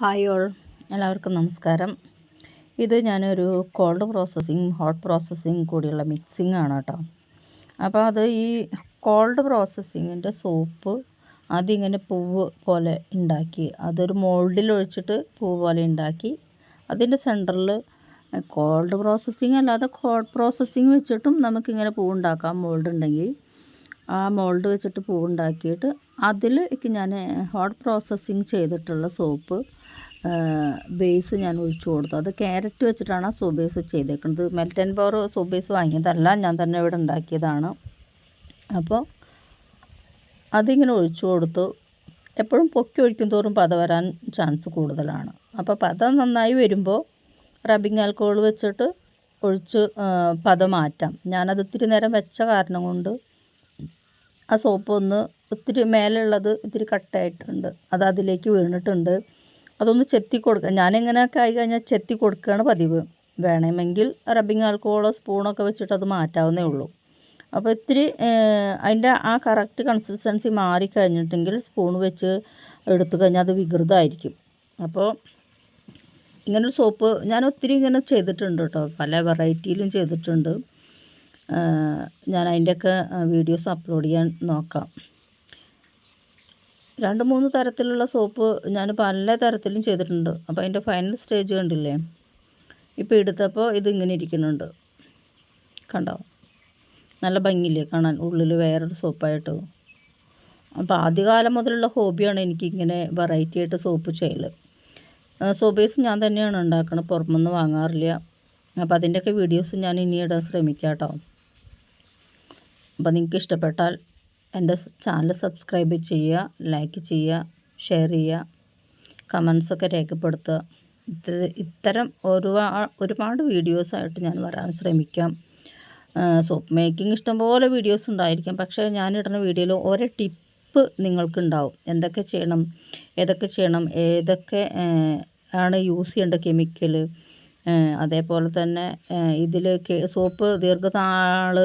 Hi all, എല്ലാവർക്കും നമസ്കാരം. ഇത് ഞാനൊരു കോൾഡ് പ്രോസസ്സിങ് ഹോട്ട് പ്രോസസ്സിങ് കൂടിയുള്ള മിക്സിംഗ് ആണ് കേട്ടോ. അപ്പോൾ അത് ഈ കോൾഡ് പ്രോസസ്സിങ്ങിൻ്റെ സോപ്പ് അതിങ്ങനെ പൂവ് പോലെ ഉണ്ടാക്കി, അതൊരു മോൾഡിൽ ഒഴിച്ചിട്ട് പൂവ് പോലെ ഉണ്ടാക്കി, അതിൻ്റെ സെൻറ്ററിൽ കോൾഡ് പ്രോസസ്സിങ് അല്ലാതെ ഹോട്ട് പ്രോസസ്സിങ് വെച്ചിട്ടും നമുക്കിങ്ങനെ പൂവ് ഉണ്ടാക്കാം. മോൾഡ് ഉണ്ടെങ്കിൽ ആ മോൾഡ് വെച്ചിട്ട് പൂവ് ഉണ്ടാക്കിയിട്ട് അതിലേക്ക് ഞാൻ ഹോട്ട് പ്രോസസ്സിങ് ചെയ്തിട്ടുള്ള സോപ്പ് ബേസ് ഞാൻ ഒഴിച്ചു കൊടുത്തു. അത് ക്യാരറ്റ് വെച്ചിട്ടാണ് ആ സോപ്പ് ബേസ് ചെയ്തേക്കുന്നത്. Melt and pour soap base വാങ്ങിയതല്ല, ഞാൻ തന്നെ ഇവിടെ ഉണ്ടാക്കിയതാണ്. അപ്പോൾ അതിങ്ങനെ ഒഴിച്ചു കൊടുത്തു. എപ്പോഴും പൊക്കി ഒഴിക്കും തോറും പത വരാൻ ചാൻസ് കൂടുതലാണ്. അപ്പോൾ പത നന്നായി വരുമ്പോൾ റബ്ബിംഗ് ആൽക്കഹോൾ വെച്ചിട്ട് ഒഴിച്ച് പത മാറ്റാം. ഞാനത് ഇത്തിരി നേരം വെച്ച കാരണം കൊണ്ട് ആ സോപ്പ് ഒത്തിരി മേലുള്ളത് ഇത്തിരി കട്ടായിട്ടുണ്ട്, അത് അതിലേക്ക് വീണിട്ടുണ്ട്. അതൊന്ന് ചെത്തി കൊടുക്കുക. ഞാനിങ്ങനെയൊക്കെ ആയി കഴിഞ്ഞാൽ ചെത്തി കൊടുക്കുകയാണ് പതിവ്. വേണമെങ്കിൽ റബ്ബിംഗ് ആൽക്കഹോളോ സ്പൂണൊക്കെ വെച്ചിട്ട് അത് മാറ്റാവുന്നേ ഉള്ളൂ. അപ്പോൾ ഇത്തിരി അതിൻ്റെ ആ കറക്റ്റ് കൺസിസ്റ്റൻസി മാറിക്കഴിഞ്ഞിട്ടെങ്കിൽ സ്പൂൺ വെച്ച് എടുത്തു കഴിഞ്ഞാൽ അത് വികൃതമായിരിക്കും. അപ്പോൾ ഇങ്ങനൊരു സോപ്പ് ഞാൻ ഒത്തിരി ഇങ്ങനെ ചെയ്തിട്ടുണ്ട് കേട്ടോ, പല വെറൈറ്റിയിലും ചെയ്തിട്ടുണ്ട്. ഞാൻ അതിൻ്റെയൊക്കെ വീഡിയോസ് അപ്ലോഡ് ചെയ്യാൻ നോക്കാം. 2-3 തരത്തിലുള്ള സോപ്പ് ഞാൻ പല തരത്തിലും ചെയ്തിട്ടുണ്ട്. അപ്പോൾ അതിൻ്റെ ഫൈനൽ സ്റ്റേജ് കണ്ടില്ലേ, ഇപ്പോൾ എടുത്തപ്പോൾ ഇതിങ്ങനെ ഇരിക്കുന്നുണ്ട്, കണ്ടോ? നല്ല ഭംഗിയില്ലേ കാണാൻ, ഉള്ളിൽ വേറൊരു സോപ്പായിട്ട്. അപ്പോൾ ആദ്യകാലം മുതലുള്ള ഹോബിയാണ് എനിക്കിങ്ങനെ വെറൈറ്റി ആയിട്ട് സോപ്പ് ചെയ്യൽ. സോപ്പ് ബേസ് ഞാൻ തന്നെയാണ് ഉണ്ടാക്കുന്നത്, പുറമൊന്നും വാങ്ങാറില്ല. അപ്പോൾ അതിൻ്റെയൊക്കെ വീഡിയോസ് ഞാൻ ഇനി ഇടാൻ ശ്രമിക്കാം കേട്ടോ. അപ്പോൾ നിങ്ങൾക്ക് ഇഷ്ടപ്പെട്ടാൽ എൻ്റെ ചാനൽ സബ്സ്ക്രൈബ് ചെയ്യുക, ലൈക്ക് ചെയ്യുക, ഷെയർ ചെയ്യുക, കമൻസൊക്കെ രേഖപ്പെടുത്തുക. ഇത്തരം ഒരുപാട് വീഡിയോസായിട്ട് ഞാൻ വരാൻ ശ്രമിക്കാം. സോപ്പ് മേക്കിംഗ് ഇഷ്ടംപോലെ വീഡിയോസ് ഉണ്ടായിരിക്കും, പക്ഷേ ഞാനിടുന്ന വീഡിയോയിൽ ഓരോ ടിപ്പ് നിങ്ങൾക്കുണ്ടാവും. എന്തൊക്കെ ചെയ്യണം, ഏതൊക്കെ ആണ് യൂസ് ചെയ്യേണ്ട കെമിക്കൽ, അതേപോലെ തന്നെ ഇതിൽ സോപ്പ് ദീർഘനാൾ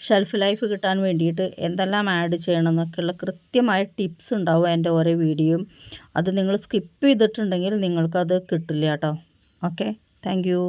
ഷെൽഫ് ലൈഫ് കിട്ടാൻ വേണ്ടിയിട്ട് എന്തെല്ലാം ആഡ് ചെയ്യണം എന്നൊക്കെയുള്ള കൃത്യമായ ടിപ്സ് ഉണ്ടാവും എൻ്റെ ഓരോ വീഡിയോയും. അത് നിങ്ങൾ സ്കിപ്പ് ചെയ്തിട്ടുണ്ടെങ്കിൽ നിങ്ങൾക്കത് കിട്ടില്ല കേട്ടോ. Okay, thank you.